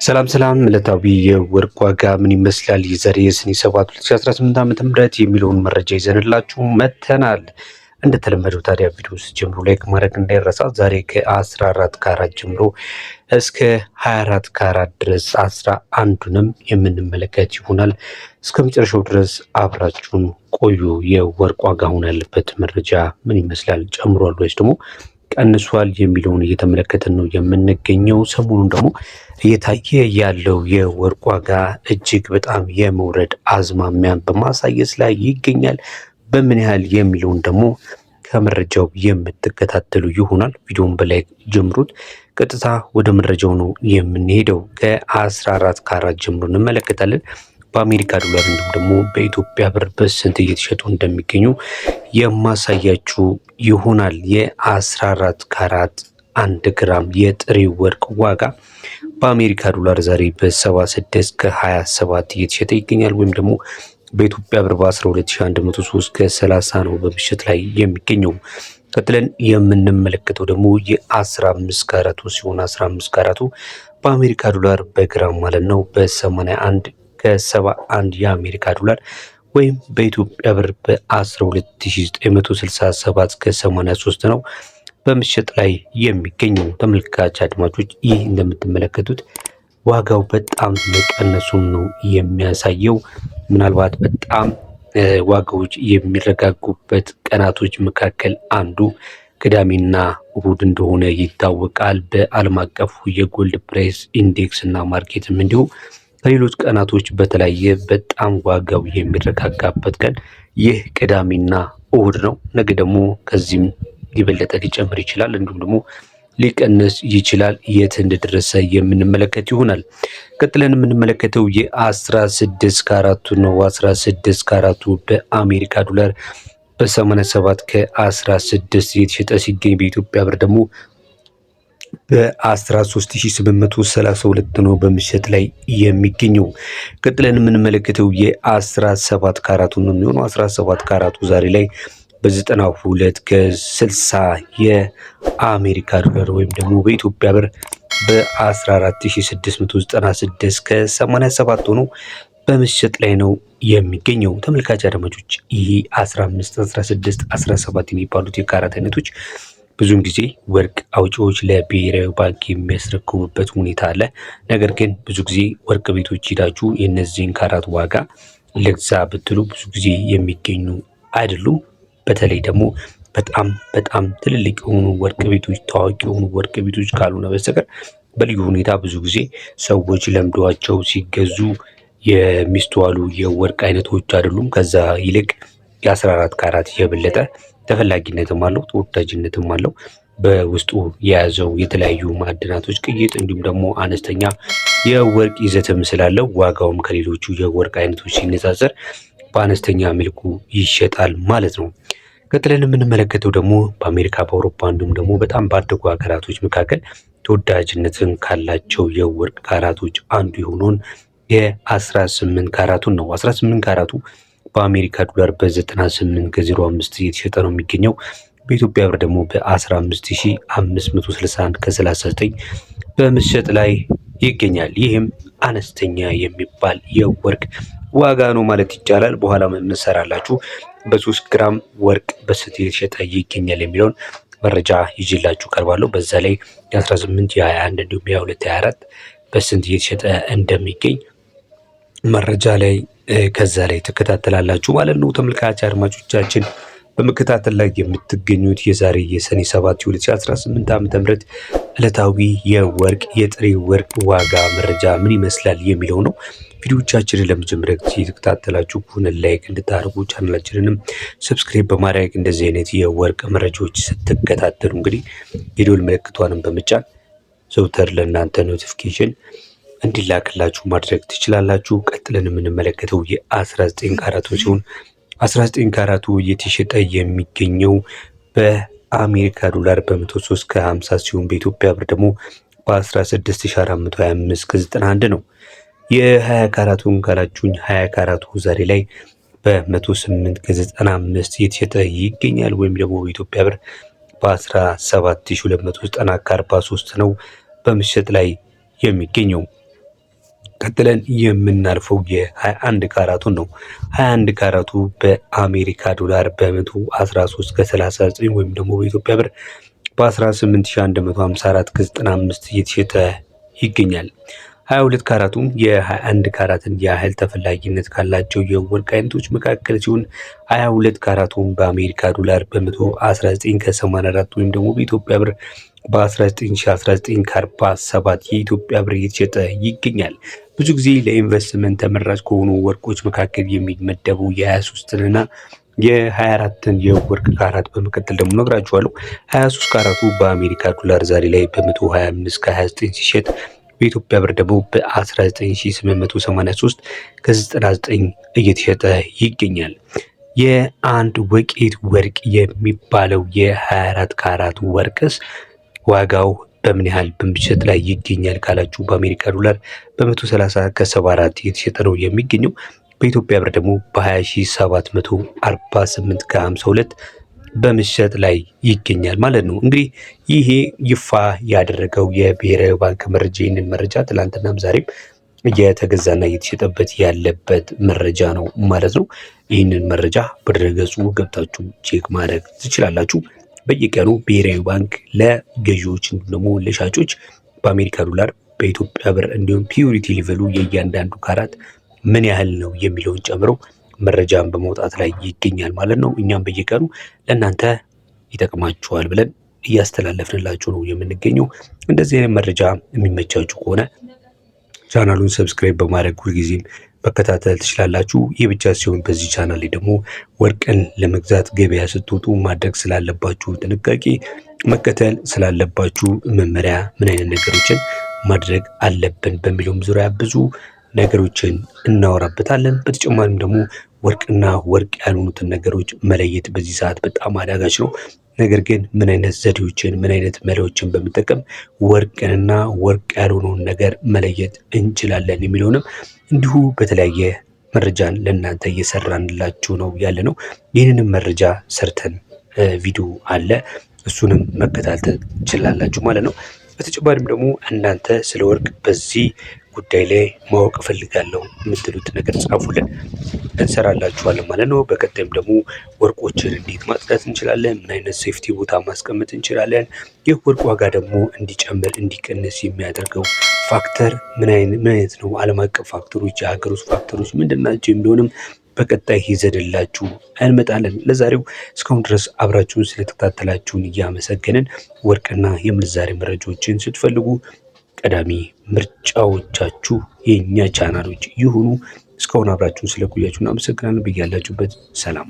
ሰላም ዕለታዊ የወርቅ ዋጋ ምን ይመስላል? የዛሬ የሰኔ 7 2018 ዓ.ም የሚለውን መረጃ ይዘንላችሁ መጥተናል። እንደተለመደው ታዲያ ቪዲዮ ጀምሮ ላይክ ማድረግ እንዳይረሳ። ዛሬ ከ14 ካራት ጀምሮ እስከ 24 ካራት ድረስ 11ዱንም የምንመለከት ይሆናል። እስከ መጨረሻው ድረስ አብራችሁን ቆዩ። የወርቅ ዋጋ አሁን ያለበት መረጃ ምን ይመስላል? ጨምሯል ወይስ ደግሞ ቀንሷል የሚለውን እየተመለከትን ነው የምንገኘው። ሰሞኑን ደግሞ እየታየ ያለው የወርቅ ዋጋ እጅግ በጣም የመውረድ አዝማሚያን በማሳየት ላይ ይገኛል። በምን ያህል የሚለውን ደግሞ ከመረጃው የምትከታተሉ ይሆናል። ቪዲዮውን በላይ ጀምሩት። ቀጥታ ወደ መረጃው ነው የምንሄደው። ከ14 ካራት ጀምሮ እንመለከታለን። በአሜሪካ ዶላር እንዲሁም ደግሞ በኢትዮጵያ ብር በስንት እየተሸጡ እንደሚገኙ የማሳያችሁ ይሆናል። የ14 ካራት 1 ግራም የጥሬ ወርቅ ዋጋ በአሜሪካ ዶላር ዛሬ በ76 ከ27 እየተሸጠ ይገኛል። ወይም ደግሞ በኢትዮጵያ ብር በ12103 ከ30 ነው በምሽት ላይ የሚገኘው። ቀጥለን የምንመለከተው ደግሞ የ15 ካራቱ ሲሆን 15 ካራቱ በአሜሪካ ዶላር በግራም ማለት ነው በ81 ከ71 የአሜሪካ ዶላር ወይም በኢትዮጵያ ብር በ12967 ከ83 ነው በምሽት ላይ የሚገኘው። ተመልካች አድማጮች፣ ይህ እንደምትመለከቱት ዋጋው በጣም መቀነሱን ነው የሚያሳየው። ምናልባት በጣም ዋጋዎች የሚረጋጉበት ቀናቶች መካከል አንዱ ቅዳሜና እሁድ እንደሆነ ይታወቃል። በዓለም አቀፉ የጎልድ ፕራይስ ኢንዴክስ እና ማርኬትም እንዲሁ ከሌሎች ቀናቶች በተለያየ በጣም ዋጋው የሚረጋጋበት ቀን ይህ ቅዳሜና እሁድ ነው። ነገ ደግሞ ከዚህም የበለጠ ሊጨምር ይችላል፣ እንዲሁም ደግሞ ሊቀንስ ይችላል። የት እንደደረሰ የምንመለከት ይሆናል። ቀጥለን የምንመለከተው የ16 ካራቱ ነው። 16 ካራቱ በአሜሪካ ዶላር በ87 ከ16 የተሸጠ ሲገኝ በኢትዮጵያ ብር ደግሞ በ13832 ነው በምሽት ላይ የሚገኘው። ቀጥለን የምንመለከተው የ17 ካራቱ ነው የሚሆነው። 17 ካራቱ ዛሬ ላይ በ92 ከ60 የአሜሪካ ዶላር ወይም ደግሞ በኢትዮጵያ ብር በ14696 ከ87 ሆኖ በምሽት ላይ ነው የሚገኘው። ተመልካች አድማጮች፣ ይህ 15 16 17 የሚባሉት የካራት አይነቶች ብዙውን ጊዜ ወርቅ አውጪዎች ለብሔራዊ ባንክ የሚያስረክቡበት ሁኔታ አለ። ነገር ግን ብዙ ጊዜ ወርቅ ቤቶች ሄዳችሁ የነዚህን ካራት ዋጋ ልግዛ ብትሉ ብዙ ጊዜ የሚገኙ አይደሉም። በተለይ ደግሞ በጣም ትልልቅ የሆኑ ወርቅ ቤቶች፣ ታዋቂ የሆኑ ወርቅ ቤቶች ካልሆነ በስተቀር በልዩ ሁኔታ ብዙ ጊዜ ሰዎች ለምደዋቸው ሲገዙ የሚስተዋሉ የወርቅ አይነቶች አይደሉም። ከዛ ይልቅ የ14 ካራት የበለጠ ተፈላጊነትም አለው፣ ተወዳጅነትም አለው። በውስጡ የያዘው የተለያዩ ማዕድናቶች ቅይጥ እንዲሁም ደግሞ አነስተኛ የወርቅ ይዘትም ስላለው ዋጋውም ከሌሎቹ የወርቅ አይነቶች ሲነጻጸር በአነስተኛ መልኩ ይሸጣል ማለት ነው። ቀጥለን የምንመለከተው ደግሞ በአሜሪካ በአውሮፓ እንዲሁም ደግሞ በጣም ባደጉ ሀገራቶች መካከል ተወዳጅነትን ካላቸው የወርቅ ካራቶች አንዱ የሆነውን የ18 ካራቱን ነው። 18 ካራቱ በአሜሪካ ዶላር በ98 ከ05 እየተሸጠ ነው የሚገኘው። በኢትዮጵያ ብር ደግሞ በ15561 ከ39 በመሸጥ ላይ ይገኛል። ይህም አነስተኛ የሚባል የወርቅ ዋጋ ነው ማለት ይቻላል። በኋላ እንሰራላችሁ በ3 ግራም ወርቅ በስንት እየተሸጠ ይገኛል የሚለውን መረጃ ይዤላችሁ ቀርባለሁ። በዛ ላይ የ18 የ21 እንዲሁም የ22 24 በስንት እየተሸጠ እንደሚገኝ መረጃ ላይ ከዛ ላይ ትከታተላላችሁ ማለት ነው። ተመልካች አድማጮቻችን፣ በመከታተል ላይ የምትገኙት የዛሬ የሰኔ 7 2018 ዓ.ም ዕለታዊ የወርቅ የጥሬ ወርቅ ዋጋ መረጃ ምን ይመስላል የሚለው ነው። ቪዲዮቻችንን ለመጀመሪያ ጊዜ የተከታተላችሁ ከሆነ ላይክ እንድታደርጉ ቻናላችንንም ሰብስክራይብ በማድረግ እንደዚህ አይነት የወርቅ መረጃዎች ስትከታተሉ እንግዲህ የደወል ምልክቷንም በመጫን ዘውትር ለእናንተ ኖቲፊኬሽን እንዲላክላችሁ ማድረግ ትችላላችሁ። ቀጥለን የምንመለከተው የ19 ካራቱ ሲሆን 19 ካራቱ እየተሸጠ የሚገኘው በአሜሪካ ዶላር በ103 ከ50 ሲሆን በኢትዮጵያ ብር ደግሞ በ16425 ከ91 ነው። የ20 ካራቱን ካላችሁኝ 20 ካራቱ ዛሬ ላይ በ108 ከ95 እየተሸጠ ይገኛል። ወይም ደግሞ በኢትዮጵያ ብር በ17290 ከ43 ነው በምሽት ላይ የሚገኘው። ቀጥለን የምናልፈው የ21 ካራቱን ነው። 21 ካራቱ በአሜሪካ ዶላር በ113 ከ39 ወይም ደግሞ በኢትዮጵያ ብር በ18154 ከ95 እየተሸጠ ይገኛል። 22 ካራቱም የ21 ካራትን ያህል ተፈላጊነት ካላቸው የወርቅ አይነቶች መካከል ሲሆን 22 ካራቱም በአሜሪካ ዶላር በ119 ከ84 ወይም ደግሞ በኢትዮጵያ ብር በ1919 ከ47 የኢትዮጵያ ብር እየተሸጠ ይገኛል። ብዙ ጊዜ ለኢንቨስትመንት ተመራጭ ከሆኑ ወርቆች መካከል የሚመደቡ የ23ንና የ24ን የወርቅ ካራት በመቀጠል ደግሞ ነግራችኋለሁ። 23 ካራቱ በአሜሪካ ዶላር ዛሬ ላይ በ125 ከ29 ሲሸጥ በኢትዮጵያ ብር ደግሞ በ19883 ከ99 እየተሸጠ ይገኛል። የአንድ ወቄት ወርቅ የሚባለው የ24 ካራት ወርቅስ ዋጋው በምን ያህል በመሸጥ ላይ ይገኛል ካላችሁ በአሜሪካ ዶላር በ130 ከ74 እየተሸጠ ነው የሚገኘው። በኢትዮጵያ ብር ደግሞ በ20748 ከ52 በመሸጥ ላይ ይገኛል ማለት ነው። እንግዲህ ይሄ ይፋ ያደረገው የብሔራዊ ባንክ መረጃ ይህንን መረጃ ትላንትናም ዛሬም እየተገዛና እየተሸጠበት ያለበት መረጃ ነው ማለት ነው። ይህንን መረጃ በድረገጹ ገብታችሁ ቼክ ማድረግ ትችላላችሁ። በየቀኑ ብሔራዊ ባንክ ለገዢዎች እንዲሁም ደግሞ ለሻጮች በአሜሪካ ዶላር በኢትዮጵያ ብር እንዲሁም ፒዩሪቲ ሌቨሉ የእያንዳንዱ ካራት ምን ያህል ነው የሚለውን ጨምሮ መረጃን በመውጣት ላይ ይገኛል ማለት ነው። እኛም በየቀኑ ለእናንተ ይጠቅማችኋል ብለን እያስተላለፍንላችሁ ነው የምንገኘው። እንደዚህ አይነት መረጃ የሚመቻችሁ ከሆነ ቻናሉን ሰብስክራይብ በማድረግ ሁልጊዜም መከታተል ትችላላችሁ። ይህ ብቻ ሲሆን በዚህ ቻናል ላይ ደግሞ ወርቅን ለመግዛት ገበያ ስትወጡ ማድረግ ስላለባችሁ ጥንቃቄ፣ መከተል ስላለባችሁ መመሪያ፣ ምን አይነት ነገሮችን ማድረግ አለብን በሚለውም ዙሪያ ብዙ ነገሮችን እናወራበታለን። በተጨማሪም ደግሞ ወርቅና ወርቅ ያልሆኑትን ነገሮች መለየት በዚህ ሰዓት በጣም አዳጋች ነው። ነገር ግን ምን አይነት ዘዴዎችን ምን አይነት መሪዎችን በመጠቀም ወርቅንና ወርቅ ያልሆነውን ነገር መለየት እንችላለን የሚለውንም እንዲሁ በተለያየ መረጃን ለእናንተ እየሰራንላችሁ ነው ያለ ነው። ይህንንም መረጃ ሰርተን ቪዲዮ አለ፣ እሱንም መከታተል ትችላላችሁ ማለት ነው። በተጨማሪም ደግሞ እናንተ ስለ ወርቅ በዚህ ጉዳይ ላይ ማወቅ እፈልጋለሁ የምትሉት ነገር ጻፉልን፣ እንሰራላችኋለን ማለት ነው። በቀጣይም ደግሞ ወርቆችን እንዴት ማጽዳት እንችላለን፣ ምን አይነት ሴፍቲ ቦታ ማስቀመጥ እንችላለን፣ ይህ ወርቅ ዋጋ ደግሞ እንዲጨምር እንዲቀንስ የሚያደርገው ፋክተር ምን አይነት ነው፣ ዓለም አቀፍ ፋክተሮች፣ የሀገር ውስጥ ፋክተሮች ምንድን ናቸው የሚሆንም በቀጣይ ይዘንላችሁ እንመጣለን። ለዛሬው እስካሁን ድረስ አብራችሁን ስለተከታተላችሁን እያመሰገንን ወርቅና የምንዛሬ መረጃዎችን ስትፈልጉ ቀዳሚ ምርጫዎቻችሁ የኛ ቻናሎች ይሁኑ። እስካሁን አብራችሁን ስለቆያችሁ እናመሰግናለን። በያላችሁበት ሰላም